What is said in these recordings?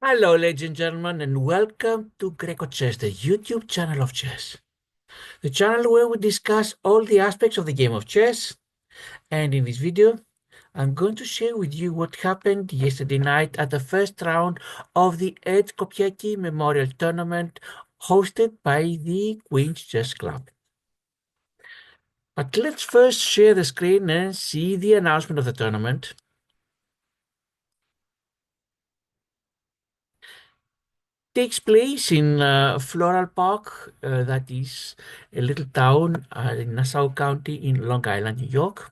Hello, ladies and gentlemen, and welcome to grecochess, the YouTube channel of chess. The channel where we discuss all the aspects of the game of chess. And in this video, I'm going to share with you what happened yesterday night at the first round of the Ed Kopiecki Memorial Tournament hosted by the Queen's Chess Club. But let's first share the screen and see the announcement of the tournament. Takes place in Floral Park, that is a little town in Nassau County in Long Island, New York.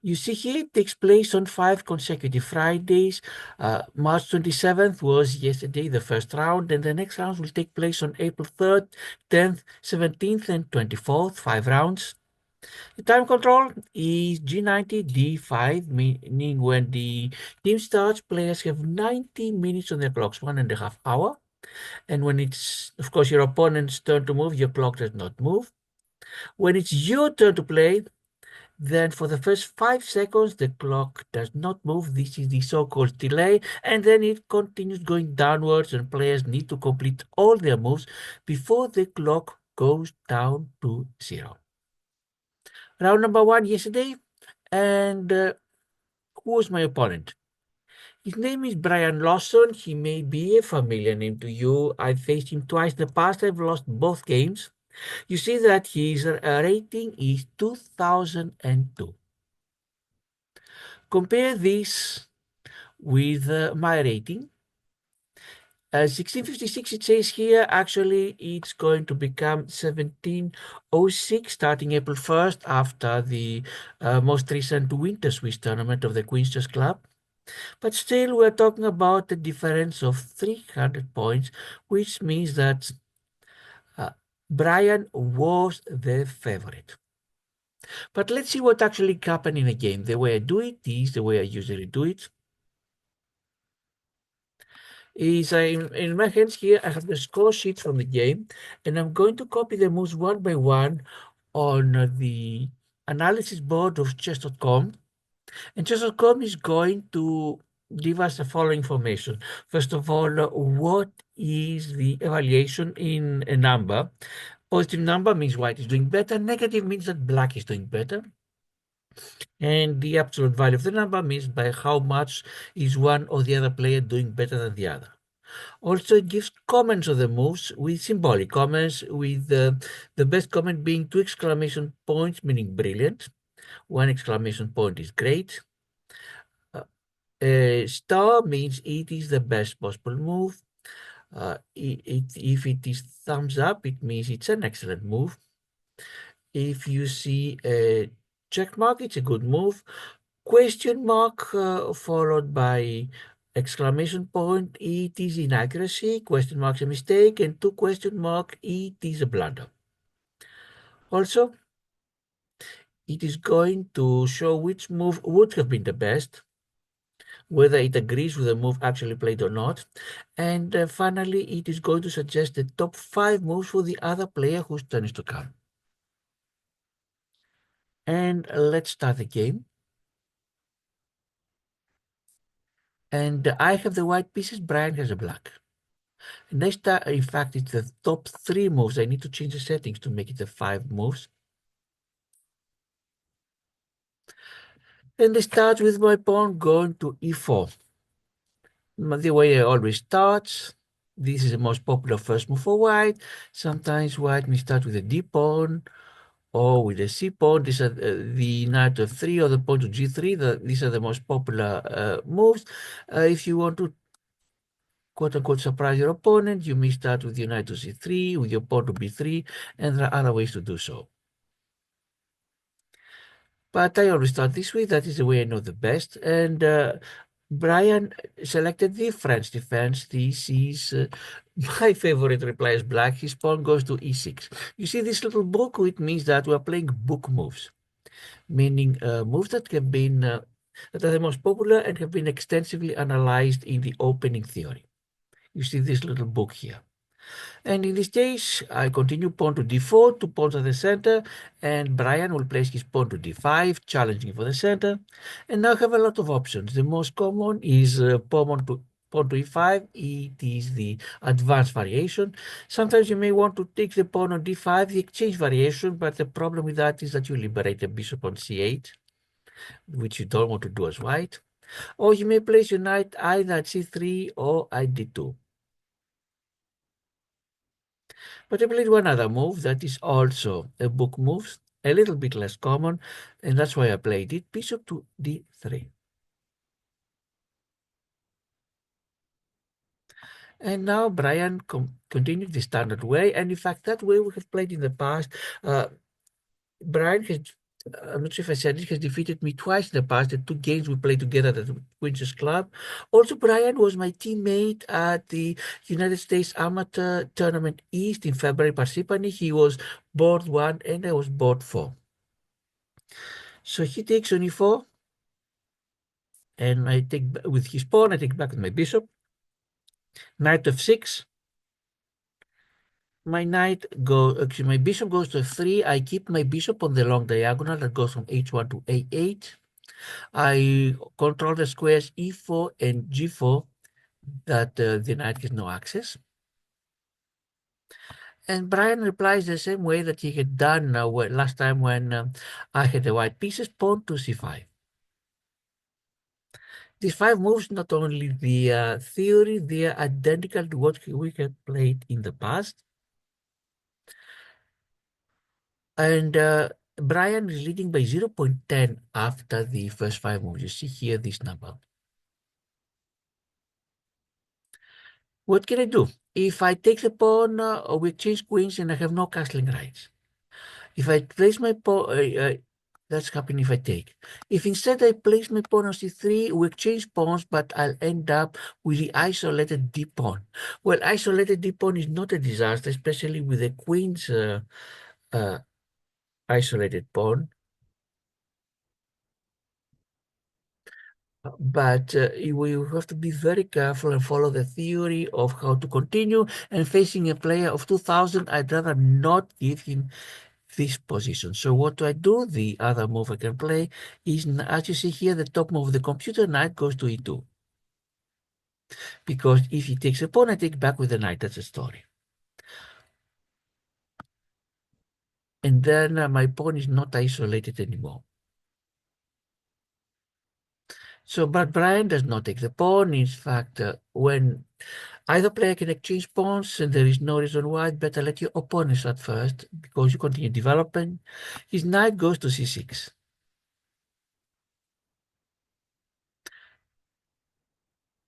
You see here it takes place on 5 consecutive Fridays. March 27th was yesterday, the first round, and the next round will take place on April 3rd, 10th, 17th, and 24th, 5 rounds. The time control is G90 D5, meaning when the game starts, players have 90 minutes on their clocks, 1.5 hours. And when it's, of course, your opponent's turn to move, your clock does not move. When it's your turn to play, then for the first 5 seconds, the clock does not move. This is the so-called delay, and then it continues going downwards, and players need to complete all their moves before the clock goes down to 0. Round number 1 yesterday, and who was my opponent? His name is Brian Lawson. He may be a familiar name to you. I faced him twice in the past. I've lost both games. You see that his rating is 2002. Compare this with my rating. 1656, it says here, actually it's going to become 1706 starting April 1st after the most recent Winter Swiss tournament of the Queen's Chess Club. But still, we're talking about a difference of 300 points, which means that Brian was the favorite. But let's see what actually happened in the game. The way I do it is the way I usually do it. Is in my hands here, I have the score sheet from the game, and I'm going to copy the moves one by one on the analysis board of chess.com. And chess.com is going to give us the following information. First of all, what is the evaluation in a number? Positive number means white is doing better. Negative means that black is doing better. And the absolute value of the number means by how much is one or the other player doing better than the other. Also, it gives comments of the moves with symbolic comments, with the best comment being 2 exclamation points, meaning brilliant. 1 exclamation point is great. Star means it is the best possible move. If it is thumbs up, it means it's an excellent move. If you see a check mark, it's a good move. Question mark followed by exclamation point, it is inaccuracy. Question mark, a mistake. And 2 question mark, it is a blunder. Also, it is going to show which move would have been the best, whether it agrees with the move actually played or not. And finally, it is going to suggest the top 5 moves for the other player whose turn is to come. And let's start the game. And I have the white pieces, Brian has the black. And I start, in fact, it's the top 3 moves. I need to change the settings to make it the 5 moves. And I start with my pawn going to e4. The way I always start, this is the most popular first move for white. Sometimes white may start with a d pawn or with a c pawn. These are the knight of 3 or the pawn to g3. These are the most popular moves. If you want to quote-unquote surprise your opponent, you may start with your knight to c3, with your pawn to b3, and there are other ways to do so. But I always start this way. That is the way I know the best. And Brian selected the French defense. This is my favorite reply is black. His pawn goes to e6. You see this little book, which means that we are playing book moves, meaning moves that have been that are the most popular and have been extensively analyzed in the opening theory. You see this little book here. And in this case, I continue pawn to d4, 2 pawns at the center, and Brian will place his pawn to d5, challenging for the center. And now I have a lot of options. The most common is pawn to pawn to e5. It is the advanced variation. Sometimes you may want to take the pawn on d5, the exchange variation, but the problem with that is that you liberate the bishop on c8, which you don't want to do as white. Or you may place your knight either at c3 or at d2. But I played one other move that is also a book move, a little bit less common, and that's why I played it, bishop to d3. And now Brian continued the standard way, and in fact, that way we have played in the past. Brian has, I'm not sure if I said it, has defeated me twice in the past. The two games we played together at the Queen's Club. Also, Brian was my teammate at the United States Amateur Tournament East in February Parsippany. He was board 1 and I was board 4. So he takes on e4, and I take with his pawn, I take back with my bishop. Knight f6. My bishop goes to f3. I keep my bishop on the long diagonal that goes from h1 to a8. I control the squares e4 and g4 that the knight has no access. And Brian replies the same way that he had done last time when I had the white pieces, pawn to c5. These 5 moves, not only the theory, they are identical to what we had played in the past. And Brian is leading by 0.10 after the first 5 moves. You see here this number. What can I do? If I take the pawn, we exchange queens and I have no castling rights. If I place my pawn, that's happening if I take. If instead I place my pawn on c3, we exchange pawns, but I'll end up with the isolated d pawn. Well, isolated d pawn is not a disaster, especially with the queen's isolated pawn. But we have to be very careful and follow the theory of how to continue. And facing a player of 2000, I'd rather not give him this position. So what do I do? The other move I can play is, as you see here, the top move of the computer, knight goes to e2. Because if he takes a pawn, I take back with the knight. That's the story. And then my pawn is not isolated anymore. So, but Brian does not take the pawn. In fact, when either player can exchange pawns and there is no reason why, better let your opponent start first because you continue developing. His knight goes to c6.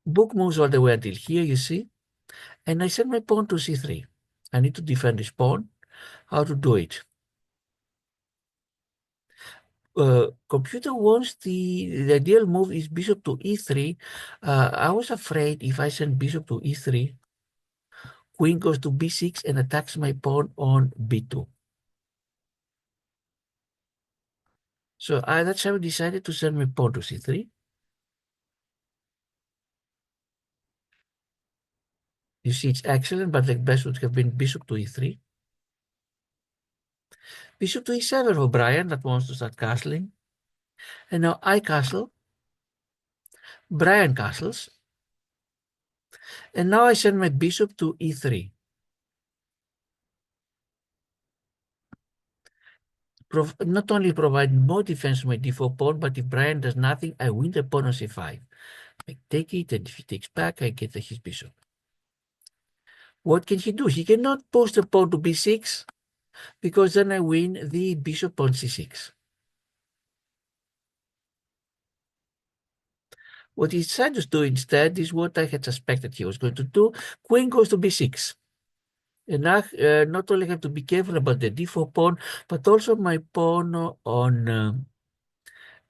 Book moves all the way until here, you see. And I send my pawn to c3. I need to defend this pawn. How to do it? Computer wants the ideal move is bishop to e3. I was afraid if I send bishop to e3, queen goes to b6 and attacks my pawn on b2. So that's how I decided to send my pawn to c3. You see, it's excellent, but the best would have been bishop to e3. Bishop to e7 for Brian that wants to start castling. And now I castle. Brian castles. And now I send my bishop to e3. Not only provide more defense to my d4 pawn, but if Brian does nothing, I win the pawn on c5. I take it, and if he takes back, I get his bishop. What can he do? He cannot post the pawn to b6, because then I win the bishop on c6. What he decided to do instead is what I had suspected he was going to do. Queen goes to b6. And I not only have to be careful about the d4 pawn, but also my pawn on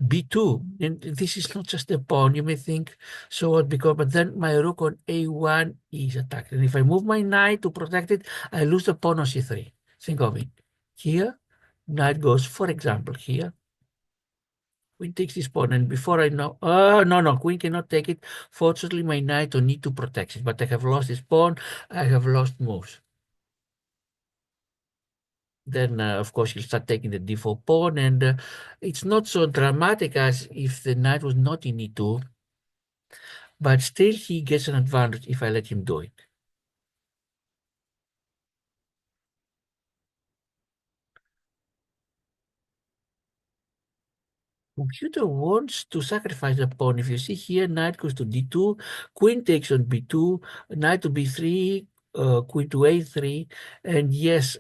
b2. And this is not just a pawn. You may think, so what, because, but then my rook on a1 is attacked. And if I move my knight to protect it, I lose the pawn on c3. Think of it. Here, knight goes, for example, here. Queen takes this pawn, and before I know, no, queen cannot take it. Fortunately, my knight don't need to protect it, but I have lost this pawn. I have lost moves. Then, of course, he'll start taking the d4 pawn, and it's not so dramatic as if the knight was not in e2. but still he gets an advantage if I let him do it. Computer wants to sacrifice a pawn. If you see here, knight goes to d2, queen takes on b2, knight to b3, queen to a3, and yes,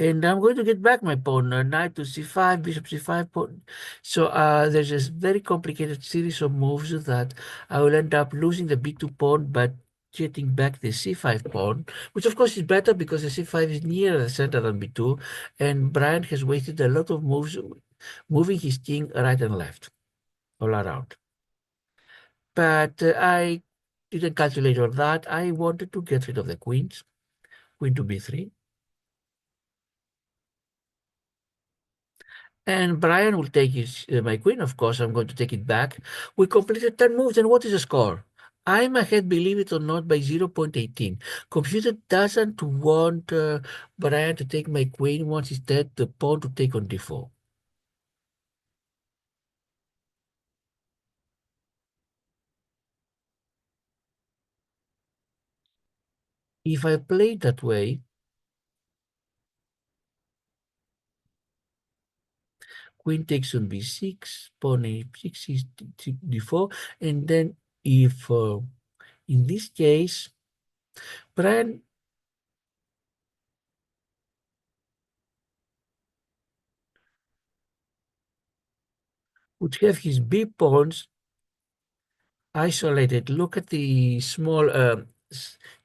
and I'm going to get back my pawn, knight to c5, bishop c5, pawn. So there's this very complicated series of moves that I will end up losing the b2 pawn, but getting back the c5 pawn, which of course is better because the c5 is nearer the center than b2, and Brian has wasted a lot of moves moving his king right and left, all around. But I didn't calculate all that. I wanted to get rid of the queens, queen to b3. And Brian will take his my queen, of course. I'm going to take it back. We completed 10 moves, and what is the score? I'm ahead, believe it or not, by 0.18. Computer doesn't want Brian to take my queen, wants instead the pawn to take on d4. If I play it that way, queen takes on b6, pawn a6 is d4, and then if in this case, Brian would have his b pawns isolated. Look at the small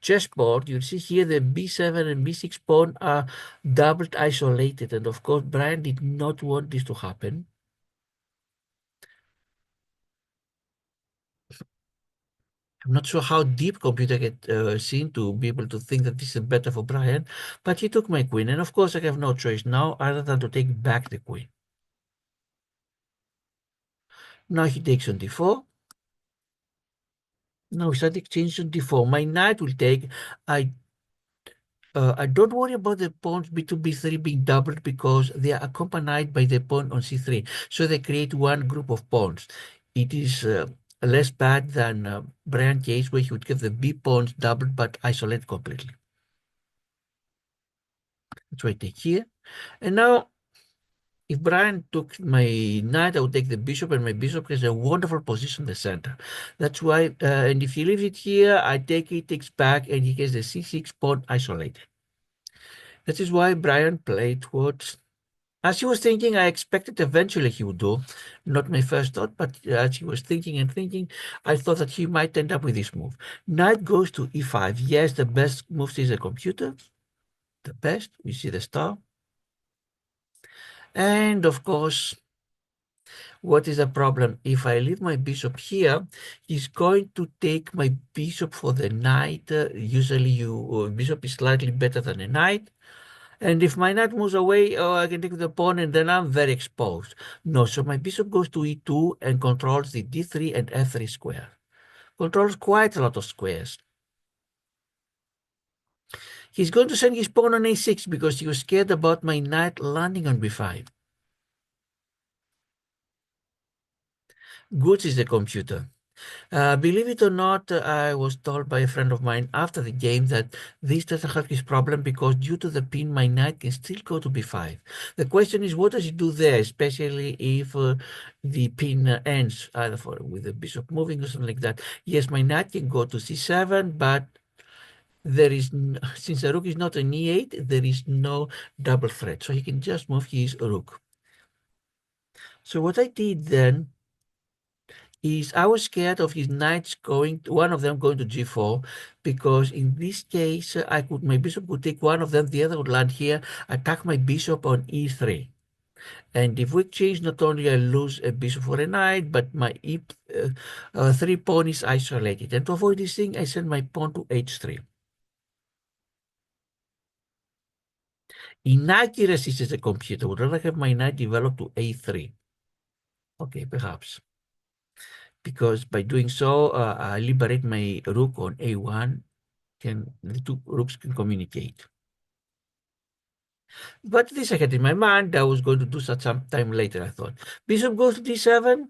chessboard. You see here the b7 and b6 pawn are doubled isolated, and of course Brian did not want this to happen. I'm not sure how deep computer get seen to be able to think that this is better for Brian, but he took my queen, and of course I have no choice now other than to take back the queen. Now he takes on d4. Now he started exchange on d4. My knight will take. I don't worry about the pawns b2, b3 being doubled because they are accompanied by the pawn on c3. So they create one group of pawns. It is less bad than Brian case where he would get the b pawns doubled but isolated completely. That's why I take here. And now if Brian took my knight, I would take the bishop, and my bishop has a wonderful position in the center. That's why, and if he leaves it here, I take it, takes back, and he has the c6 pawn isolated. That is why Brian played what, as he was thinking, I expected eventually he would do. Not my first thought, but as he was thinking and thinking, I thought that he might end up with this move. Knight goes to e5. Yes, the best move is a computer. The best. You see the star. And of course, what is the problem? If I leave my bishop here, he's going to take my bishop for the knight. Usually, bishop is slightly better than a knight. And if my knight moves away, oh, I can take the pawn, and then I'm very exposed. No, so my bishop goes to e2 and controls the d3 and f3 square. Controls quite a lot of squares. He's going to send his pawn on a6 because he was scared about my knight landing on b5. Good is the computer. Believe it or not, I was told by a friend of mine after the game that this doesn't have his problem because due to the pin, my knight can still go to b5. The question is, what does he do there, especially if the pin ends either with the bishop moving or something like that? Yes, my knight can go to c7, but there is, since the rook is not an e8, there is no double threat, so he can just move his rook. So what I did then is I was scared of his knights going, one of them going to g4, because in this case, my bishop would take one of them, the other would land here, attack my bishop on e3. And if we change, not only I lose a bishop for a knight, but my three pawn is isolated. And to avoid this thing, I send my pawn to h3. Inaccuracy, says the computer, would rather have my knight develop to a3. Okay, perhaps. Because by doing so, I liberate my rook on a1. The two rooks can communicate. But this I had in my mind. I was going to do that some time later, I thought. Bishop goes to d7.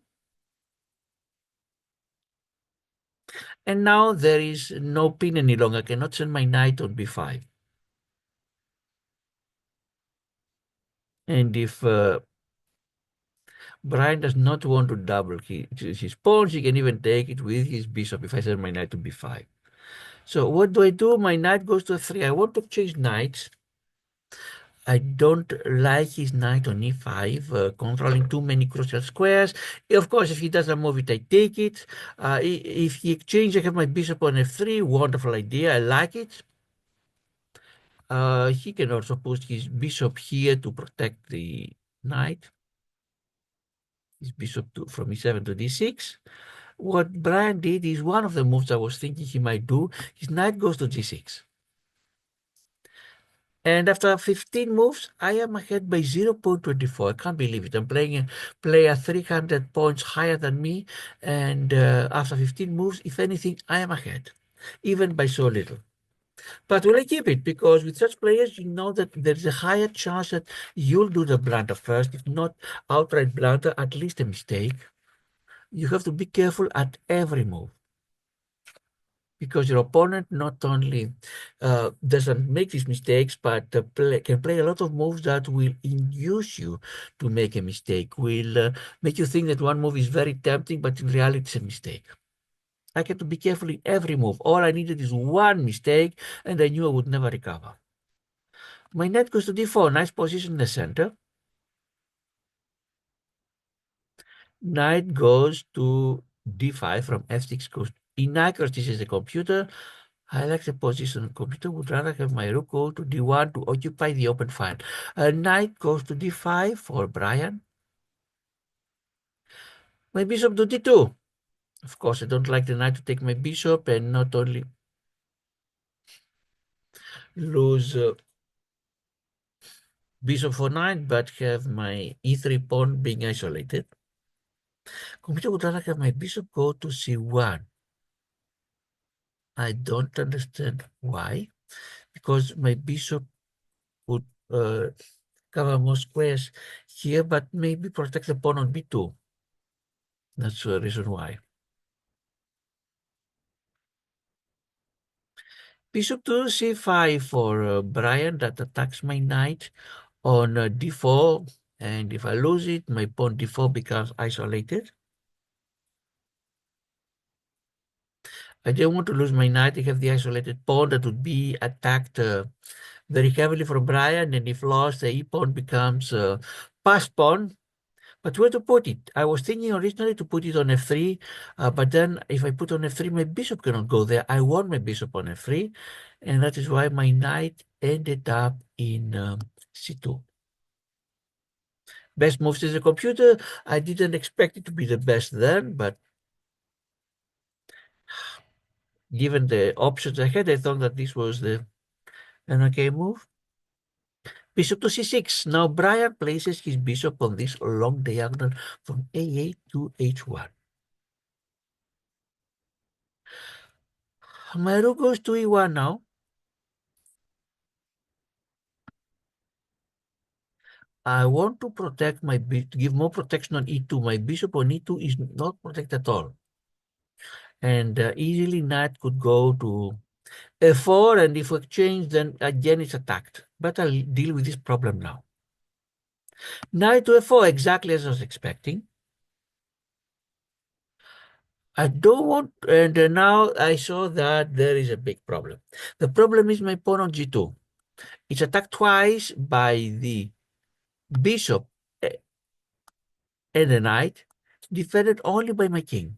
And now there is no pin any longer. I cannot send my knight on b5. And if Brian does not want to double his pawns, he can even take it with his bishop if I send my knight to b5. So what do I do? My knight goes to a3. I want to change knights. I don't like his knight on e5, controlling too many crucial squares. Of course, if he doesn't move it, I take it. If he exchanges, I have my bishop on f3. Wonderful idea. I like it. He can also put his bishop here to protect the knight. His bishop from e7 to d6. What Brian did is one of the moves I was thinking he might do. His knight goes to g6. And after 15 moves, I am ahead by 0.24. I can't believe it. I'm playing a player 300 points higher than me. And after 15 moves, if anything, I am ahead, even by so little. But will I keep it? Because with such players, you know that there's a higher chance that you'll do the blunder first. If not outright blunder, at least a mistake. You have to be careful at every move, because your opponent not only doesn't make these mistakes, but can play a lot of moves that will induce you to make a mistake, will make you think that one move is very tempting, but in reality it's a mistake. I had to be careful in every move. All I needed is one mistake, and I knew I would never recover. My knight goes to d4, nice position in the center. Knight goes to d5 from f6 goes inaccurate. This is a computer. I like the position. The computer would rather have my rook go to d1 to occupy the open file. Knight goes to d5 for Brian. My bishop to d2. Of course, I don't like the knight to take my bishop and not only lose bishop for 9, but have my e3 pawn being isolated. Computer would rather have my bishop go to c1. I don't understand why, because my bishop would cover more squares here, but maybe protect the pawn on b2. That's the reason why. Bishop to c5 for Brian, that attacks my knight on d4, and if I lose it, my pawn d4 becomes isolated. I don't want to lose my knight. I have the isolated pawn that would be attacked very heavily from Brian, and if lost, the e-pawn becomes passed pawn. But where to put it? I was thinking originally to put it on f3, but then if I put on f3, my bishop cannot go there. I want my bishop on f3, and that is why my knight ended up in c2. Best moves is a computer. I didn't expect it to be the best then, but given the options I had, I thought that this was an okay move. Bishop to c6. Now Brian places his bishop on this long diagonal from a8 to h1. My rook goes to e1 now. I want to protect my give more protection on e2. My bishop on e2 is not protected at all. And easily knight could go to f4, and if we exchange, then again it's attacked. But I'll deal with this problem now. Knight to f4, exactly as I was expecting. I don't want, and now I saw that there is a big problem. The problem is my pawn on g2. It's attacked twice by the bishop and the knight, defended only by my king.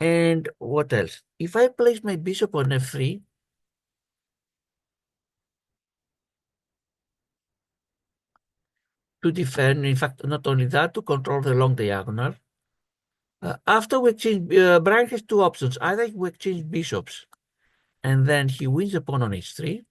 And what else? If I place my bishop on f3, to defend, in fact, not only that, to control the long diagonal. After we exchange, Brian has two options. Either we exchange bishops, and then he wins the pawn on h3,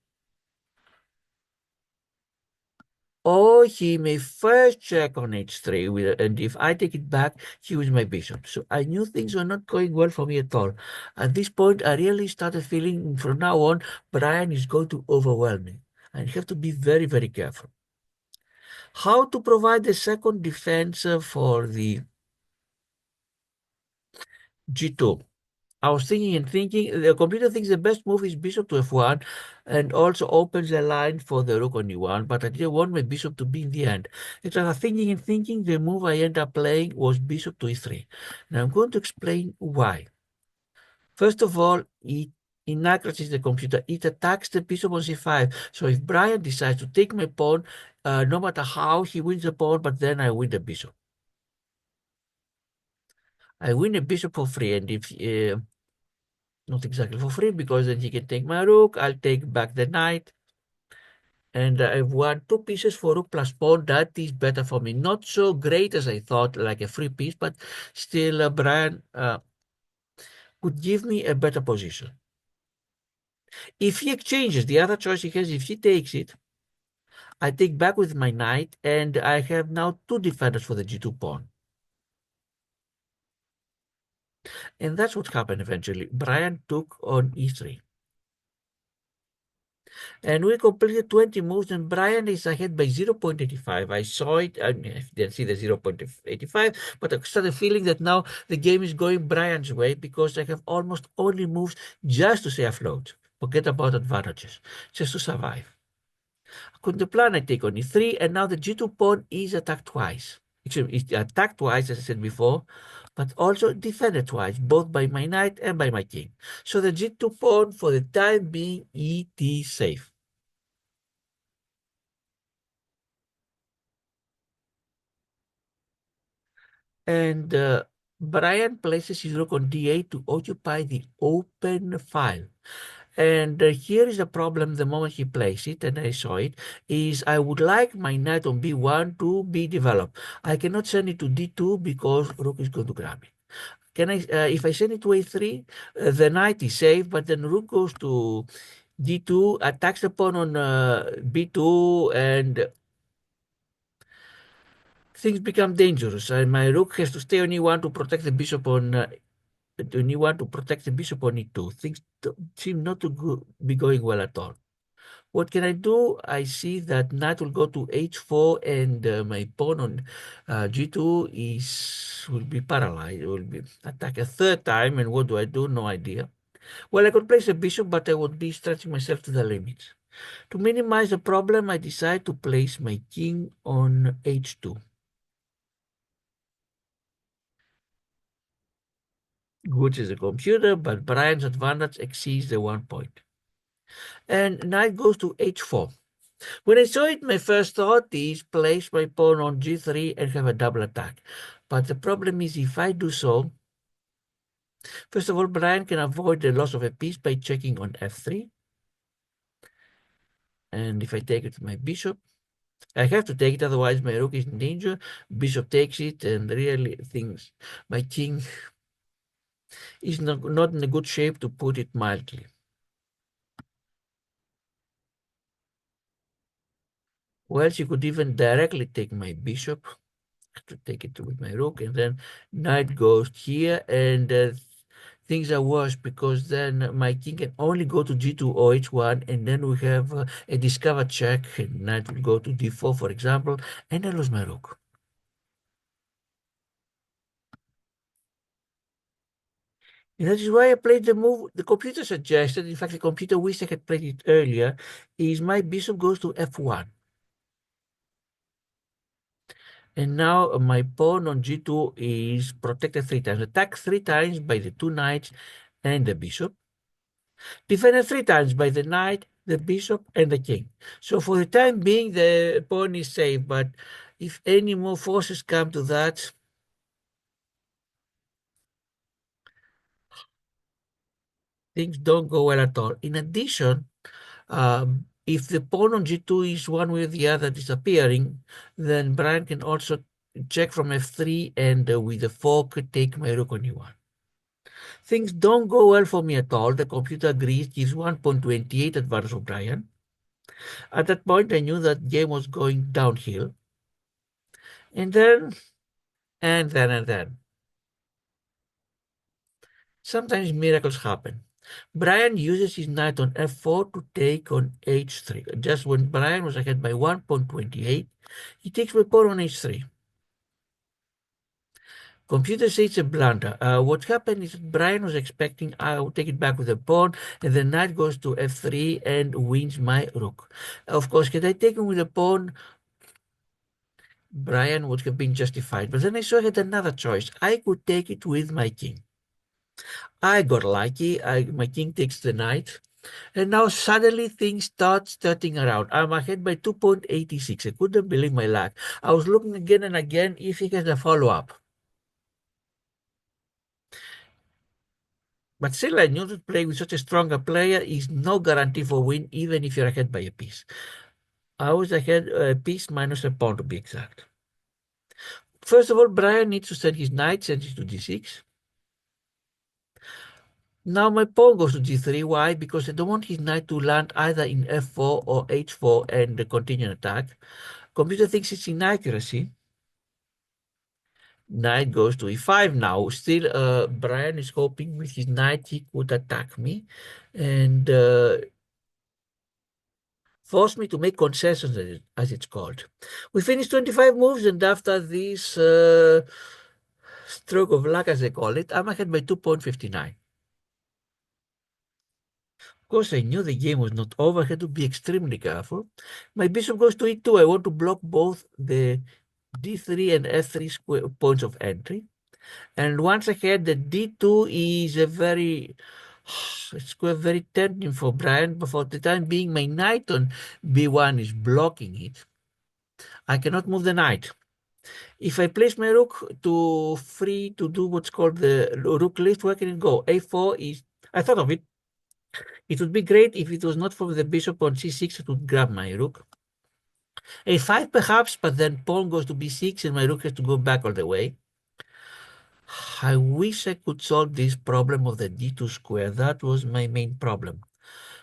or he may first check on h3, and if I take it back, he wins my bishop. So I knew things were not going well for me at all. At this point, I really started feeling from now on, Brian is going to overwhelm me. I have to be very, very careful. How to provide the second defense for the g2? I was thinking and thinking. The computer thinks the best move is bishop to f1 and also opens the line for the rook on e1, but I didn't want my bishop to be in the end. As I was thinking and thinking, the move I ended up playing was bishop to e3. Now I'm going to explain why. First of all, inaccuracy is the computer. It attacks the bishop on c5. So if Brian decides to take my pawn, no matter how, he wins the pawn, but then I win the bishop. I win a bishop for free, and if not exactly for free, because then he can take my rook, I'll take back the knight, and I've won two pieces for rook plus pawn. That is better for me. Not so great as I thought, like a free piece, but still Brian could give me a better position. If he exchanges, the other choice he has, if he takes it, I take back with my knight, and I have now two defenders for the g2 pawn. And that's what happened eventually. Brian took on e3. And we completed 20 moves, and Brian is ahead by 0.85. I saw it. I didn't see the 0.85, but I started feeling that now the game is going Brian's way because I have almost only moves just to stay afloat. Forget about advantages, just to survive. According to plan, I take on e3, and now the g2 pawn is attacked twice. It's attacked twice, as I said before, but also defended twice, both by my knight and by my king. So the g2 pawn, for the time being, it is safe. And Brian places his rook on d8 to occupy the open file. And here is the problem the moment he plays it, and I saw it, is I would like my knight on b1 to be developed. I cannot send it to d2 because rook is going to grab it. Can I, if I send it to a3, the knight is safe, but then rook goes to d2, attacks the pawn on b2, and things become dangerous. And my rook has to stay on e1 to protect the bishop on e1 to protect the bishop on e2. Things seem not to be going well at all. What can I do? I see that knight will go to h4, and my pawn on g2 will be paralyzed. It will be attacked a third time, and what do I do? No idea. Well, I could place a bishop, but I would be stretching myself to the limits. To minimize the problem, I decide to place my king on h2. Which is a computer, but Brian's advantage exceeds the 1 point. And knight goes to h4. When I saw it, my first thought is place my pawn on g3 and have a double attack. But the problem is, if I do so, first of all, Brian can avoid the loss of a piece by checking on f3. And if I take it with my bishop, I have to take it, otherwise my rook is in danger. Bishop takes it, and really my king is not in a good shape, to put it mildly. Well, she could even directly take my bishop, to take it with my rook, and then knight goes here, and things are worse because then my king can only go to g2 or h1, and then we have a discovered check, and knight will go to d4, for example, and I lose my rook. And that is why I played the move the computer suggested. In fact, the computer wished I had played it earlier, is my bishop goes to f1. And now my pawn on g2 is protected 3 times, attacked 3 times by the two knights and the bishop, defended 3 times by the knight, the bishop, and the king. So for the time being, the pawn is safe, but if any more forces come to that, things don't go well at all. In addition, if the pawn on g2 is one way or the other disappearing, then Brian can also check from f3, and with the fork take my rook on e1. Things don't go well for me at all. The computer agrees, gives 1.28 advantage of Brian. At that point, I knew that game was going downhill. And then, sometimes miracles happen. Brian uses his knight on f4 to take on h3. Just when Brian was ahead by 1.28, he takes my pawn on h3. Computer says it's a blunder. What happened is that Brian was expecting I would take it back with a pawn, and the knight goes to f3 and wins my rook. Of course, had I taken with a pawn, Brian would have been justified. But then I saw I had another choice. I could take it with my king. I got lucky. My king takes the knight. And now suddenly things start turning around. I'm ahead by 2.86. I couldn't believe my luck. I was looking again and again if he has a follow-up. But still, I knew that playing with such a stronger player is no guarantee for win, even if you're ahead by a piece. I was ahead a piece minus a pawn to be exact. First of all, Brian needs to send his knight, send it to d6. Now my pawn goes to g3. Why? Because I don't want his knight to land either in f4 or h4 and continue an attack. Computer thinks it's inaccuracy. Knight goes to e5 now. Still, Brian is hoping with his knight he could attack me and force me to make concessions, as it's called. We finished 25 moves, and after this stroke of luck, as they call it, I'm ahead by 2.59. Of course, I knew the game was not over. I had to be extremely careful. My bishop goes to e2. I want to block both the d3 and f3 points of entry. And once ahead, the d2 is a very, it's very tempting for Brian, but for the time being, my knight on b1 is blocking it. I cannot move the knight. If I place my rook to free to do what's called the rook lift, where can it go? a4 is, I thought of it. It would be great if it was not for the bishop on c6, it would grab my rook. a5 perhaps, but then pawn goes to b6 and my rook has to go back all the way. I wish I could solve this problem of the d2 square. That was my main problem.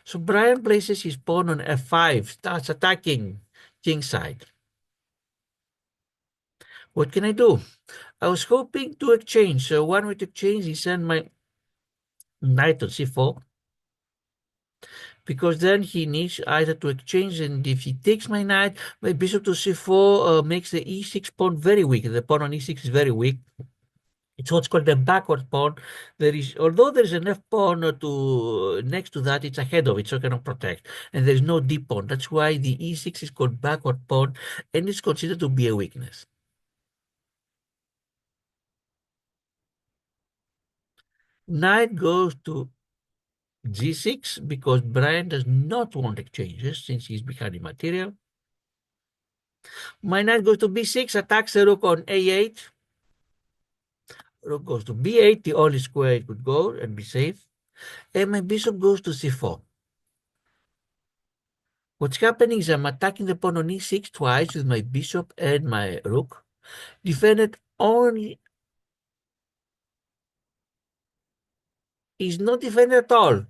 So Brian places his pawn on f5, starts attacking kingside. What can I do? I was hoping to exchange. So one way to exchange is send my knight to c4, because then he needs either to exchange, and if he takes my knight, my bishop to c4 makes the e6 pawn very weak. The pawn on e6 is very weak. It's what's called the backward pawn. There is, although there is an f pawn to next to that, it's ahead of it, so it cannot protect. And there is no d pawn. That's why the e6 is called backward pawn, and it's considered to be a weakness. Knight goes to g6 because Brian does not want exchanges since he's behind material. My knight goes to b6, attacks the rook on a8. Rook goes to b8, the only square it could go and be safe. And my bishop goes to c4. What's happening is I'm attacking the pawn on e6 twice with my bishop and my rook. Defended only is not defended at all.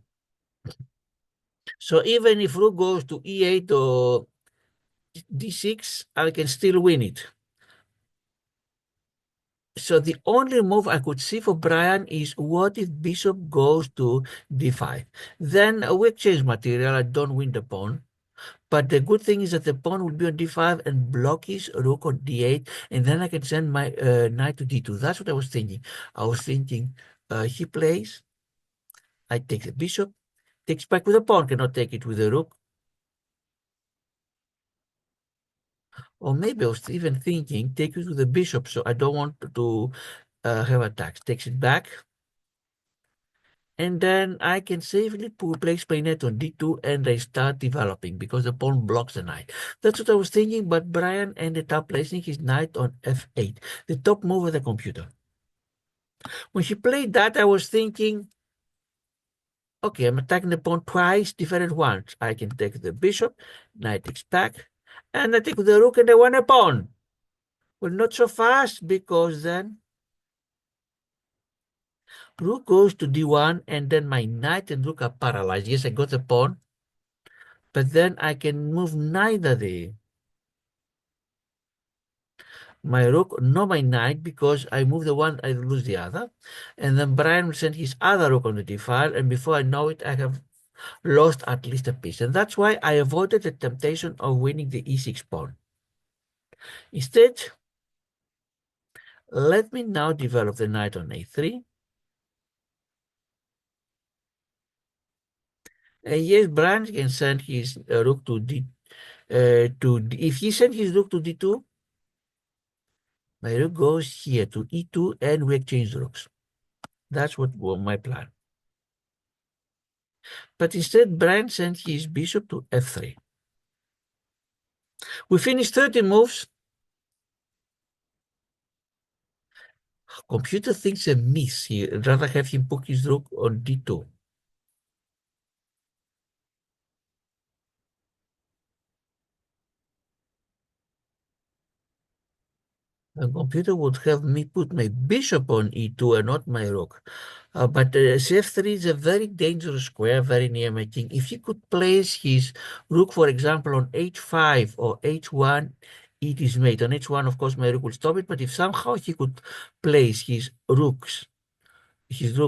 So even if rook goes to e8 or d6, I can still win it. So the only move I could see for Brian is what if bishop goes to d5? Then we exchange material. I don't win the pawn. But the good thing is that the pawn will be on d5 and block his rook on d8, and then I can send my knight to d2. That's what I was thinking. I was thinking he plays, I take the bishop, takes back with the pawn, cannot take it with the rook. Or maybe I was even thinking, take it with the bishop, so I don't want to have attacks. Takes it back. And then I can safely place my knight on d2 and I start developing because the pawn blocks the knight. That's what I was thinking, but Brian ended up placing his knight on f8, the top move of the computer. When he played that, I was thinking, okay, I'm attacking the pawn twice, defended once. I can take the bishop, knight takes back, and I take the rook and I won a pawn. Well, not so fast, because then rook goes to d1 and then my knight and rook are paralyzed. Yes, I got the pawn, but then I can move neither my rook nor my knight, because I move the one, I lose the other. And then Brian will send his other rook on the d-file, and before I know it, I have lost at least a piece. And that's why I avoided the temptation of winning the e6 pawn. Instead, Let me now develop the knight on a3. And yes, Brian can send his rook to d. If he sends his rook to d2, my rook goes here to e2, and we exchange rooks. That's what was my plan. But instead, Brian sent his bishop to f3. We finished 30 moves. Computer thinks a miss. He'd rather have him put his rook on d2. The computer would have me put my bishop on e2 and not my rook. But c3 is a very dangerous square, very near my king. If he could place his rook, for example, on h5 or h1, it is mate. On h1, of course, my rook will stop it. But if somehow he could place his rook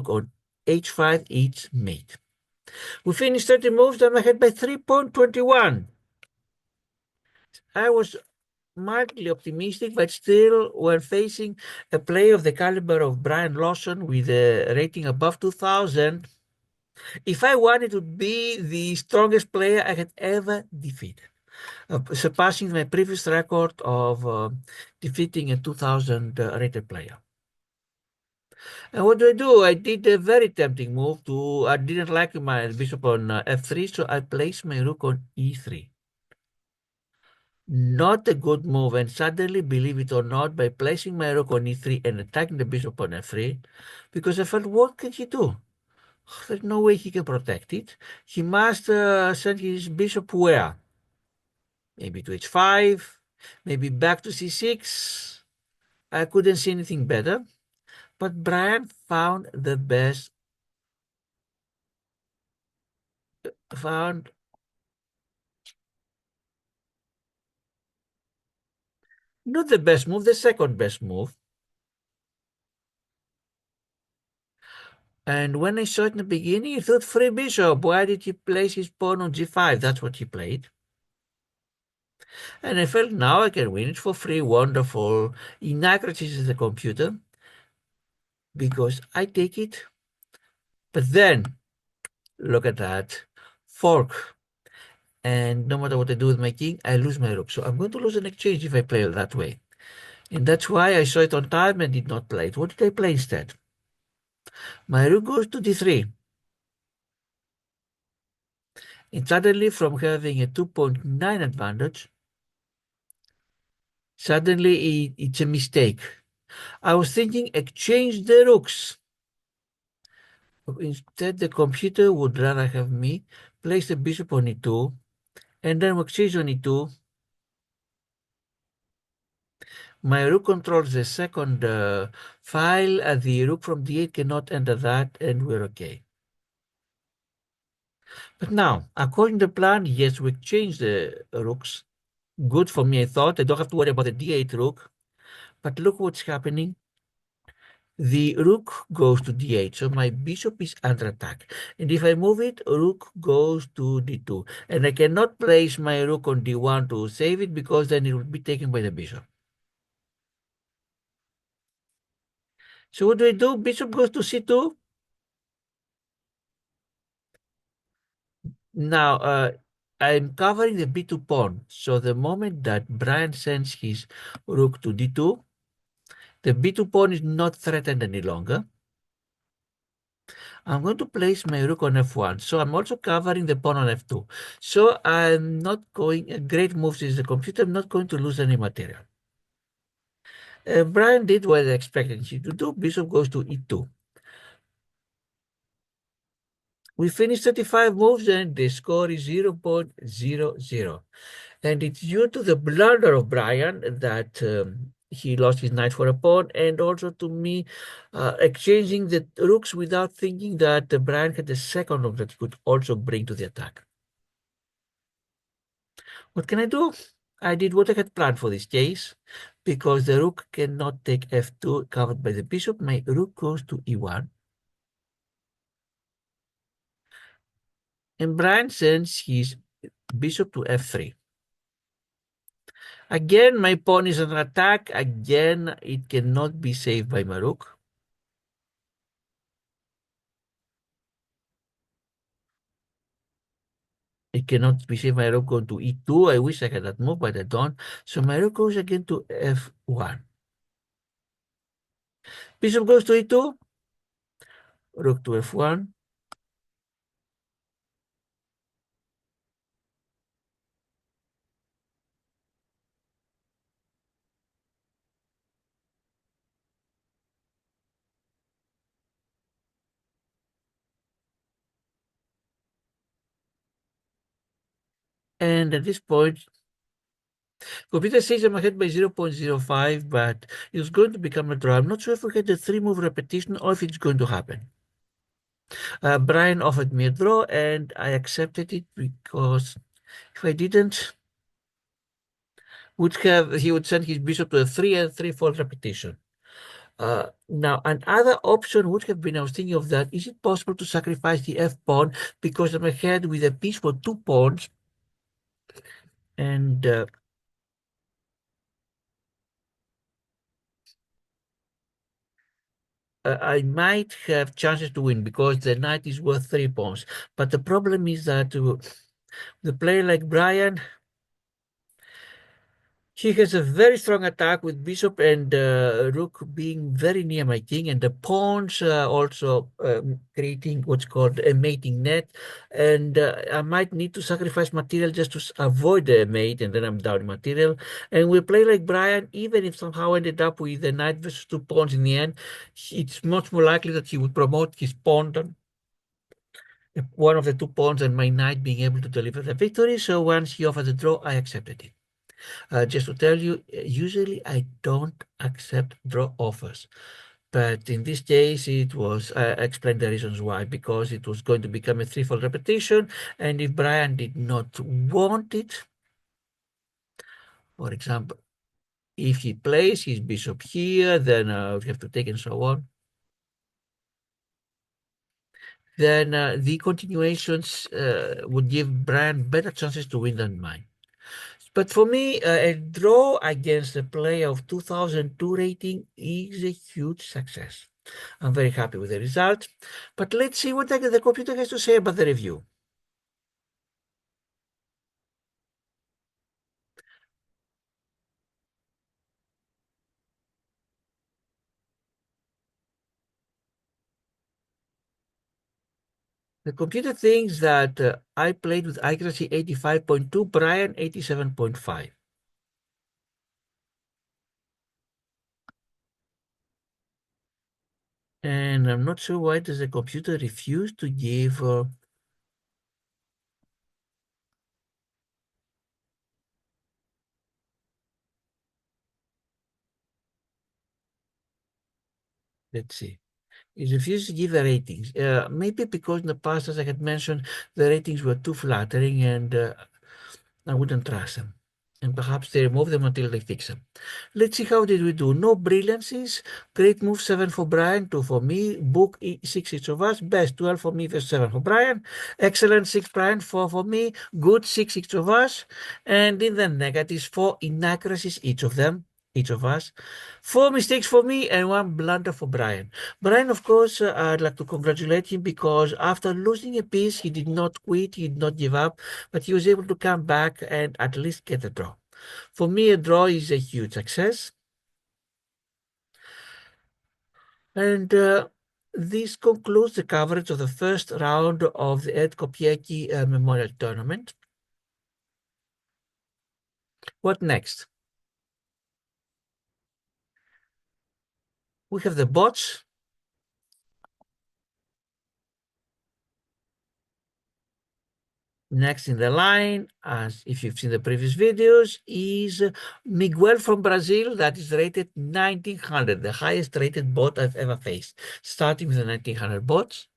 on h5, it's mate. We finished 30 moves. I'm ahead by 3.21. I was mildly optimistic, but still, when facing a player of the caliber of Brian Lawson with a rating above 2000, if I wanted to be the strongest player I had ever defeated, surpassing my previous record of defeating a 2000 rated player. And what do? I did a very tempting move. I didn't like my bishop on f3, so I placed my rook on e3. Not a good move, and suddenly, believe it or not, by placing my rook on e3 and attacking the bishop on f3, because I felt, what can he do? There's no way he can protect it. He must send his bishop where? Maybe to h5, maybe back to c6. I couldn't see anything better, but Brian found the best, found not the best move, the second best move. And when I saw it in the beginning, I thought free bishop. Why did he place his pawn on g5? That's what he played. And I felt now I can win it for free. Wonderful. Inaccuracies in the computer because I take it. But then, look at that. Fork. And no matter what I do with my king, I lose my rook. So I'm going to lose an exchange if I play it that way. And that's why I saw it on time and did not play it. What did I play instead? My rook goes to d3. And suddenly, from having a 2.9 advantage, suddenly it's a mistake. I was thinking exchange the rooks. Instead, the computer would rather have me place the bishop on e2 and then exchange on e2. My rook controls the second file. The rook from d8 cannot enter that, and we're okay. But now, according to the plan, yes, we exchange the rooks. Good for me, I thought. I don't have to worry about the d8 rook. But look what's happening. The rook goes to d8, so my bishop is under attack. And if I move it, rook goes to d2. And I cannot place my rook on d1 to save it because then it will be taken by the bishop. So what do? Bishop goes to c2. Now, I'm covering the b2 pawn. So the moment that Brian sends his rook to d2, the b2 pawn is not threatened any longer. I'm going to place my rook on f1. So I'm also covering the pawn on f2. So I'm not going, a great move is the computer, I'm not going to lose any material. Brian did what I expected him to do. Bishop goes to e2. We finished 35 moves and the score is 0.00. And it's due to the blunder of Brian that he lost his knight for a pawn, and also to me exchanging the rooks without thinking that Brian had a second rook that he could also bring to the attack. What can I do? I did what I had planned for this case. Because the rook cannot take f2 covered by the bishop, my rook goes to e1. And Brian sends his bishop to f3. Again, my pawn is under attack. Again, it cannot be saved by my rook. It cannot be saved by rook going to e2. I wish I had that move, but I don't. So my rook goes again to f1. Bishop goes to e2. Rook to f1. And at this point, computer says I'm ahead by 0.05, but it's going to become a draw. I'm not sure if we get the 3-move repetition or if it's going to happen. Brian offered me a draw, and I accepted it because if I didn't, he would send his bishop to a 3 and 3-fold repetition. Now, another option would have been, I was thinking of that, is it possible to sacrifice the f-pawn because I'm ahead with a piece for 2 pawns, and I might have chances to win because the knight is worth 3 pawns. But the problem is that the player like Brian, he has a very strong attack with bishop and rook being very near my king, and the pawns also creating what's called a mating net. And I might need to sacrifice material just to avoid the mate, and then I'm down in material. And we play like Brian, even if somehow ended up with a knight versus 2 pawns in the end, it's much more likely that he would promote his pawn than one of the 2 pawns and my knight being able to deliver the victory. So once he offered the draw, I accepted it. Just to tell you, usually I don't accept draw offers. But in this case, it was, I explained the reasons why, because it was going to become a 3-fold repetition. And if Brian did not want it, for example, if he plays his bishop here, then I would have to take and so on. Then the continuations would give Brian better chances to win than mine. But for me, a draw against a player of 2002 rating is a huge success. I'm very happy with the result. But let's see what the computer has to say about the review. The computer thinks that I played with accuracy 85.2, Brian 87.5. And I'm not sure why does the computer refuse to give let's see. It refused to give the ratings. Maybe because in the past, as I had mentioned, the ratings were too flattering and I wouldn't trust them. And perhaps they remove them until they fix them. Let's see how did we do. No brilliancies. Great move 7 for Brian, 2 for me. Book 6 each of us. Best 12 for me versus 7 for Brian. Excellent 6 Brian, 4 for me. Good 6 each of us. And in the negatives, 4 inaccuracies each of them. Each of us. 4 mistakes for me and 1 blunder for Brian. Brian, of course, I'd like to congratulate him because after losing a piece, he did not quit, he did not give up, but he was able to come back and at least get a draw. For me, a draw is a huge success. And this concludes the coverage of the first round of the Ed Kopiecki Memorial Tournament. What next? We have the bots. Next in the line, as if you've seen the previous videos, is Miguel from Brazil that is rated 1900, the highest rated bot I've ever faced, starting with the 1900 bots.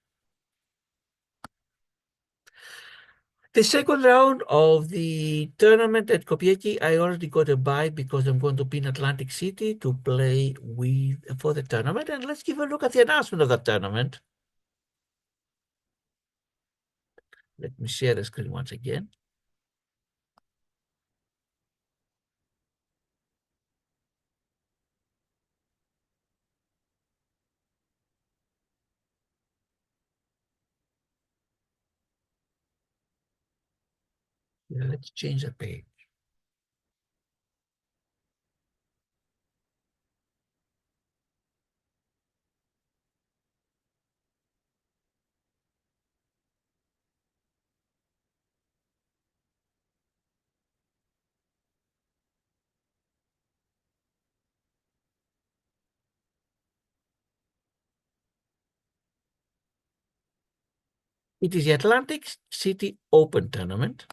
The second round of the tournament at Kopiecki, I already got a buy because I'm going to be in Atlantic City to play with for the tournament. And let's give a look at the announcement of that tournament. Let me share the screen once again. Yeah, let's change the page. It is the Atlantic City Open Tournament,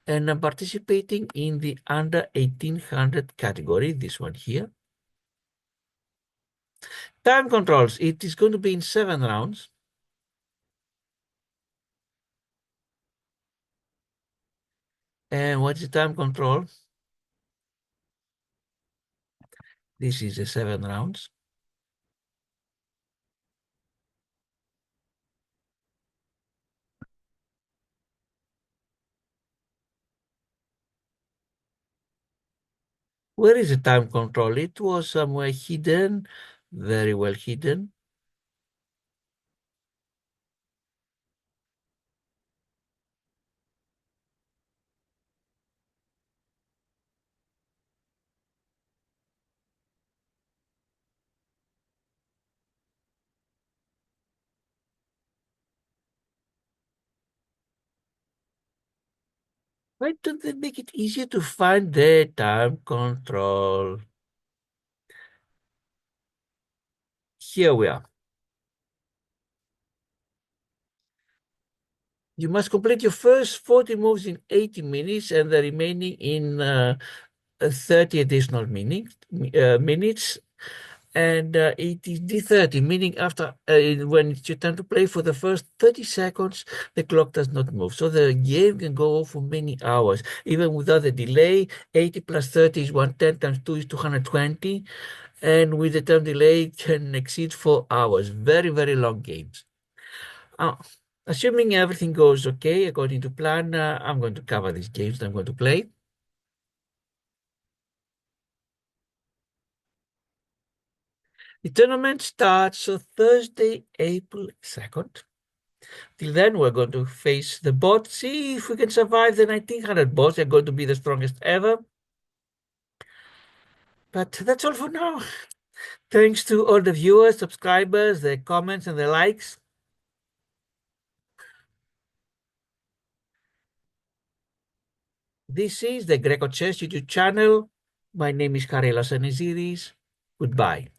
and I'm participating in the under 1800 category, this one here. Time controls, it is going to be in 7 rounds. And what's the time control? This is the 7 rounds. Where is the time control? It was somewhere hidden, very well hidden. Why don't they make it easier to find the time control? Here we are. You must complete your first 40 moves in 80 minutes and the remaining in 30 additional minutes. And it is D30, meaning after when it's your turn to play for the first 30 seconds, the clock does not move. So the game can go on for many hours, even without a delay. 80 plus 30 is 110 times 2 is 220. And with the time delay, it can exceed 4 hours. Very, very long games. Uh, Assuming everything goes okay according to plan, I'm going to cover these games that I'm going to play. The tournament starts on Thursday, April 2nd. Till then, we're going to face the bots, see if we can survive the 1900 bots. They're going to be the strongest ever. But that's all for now. Thanks to all the viewers, subscribers, their comments, and their likes. This is the Greco Chess YouTube channel. My name is Karelas Aniziris. Goodbye.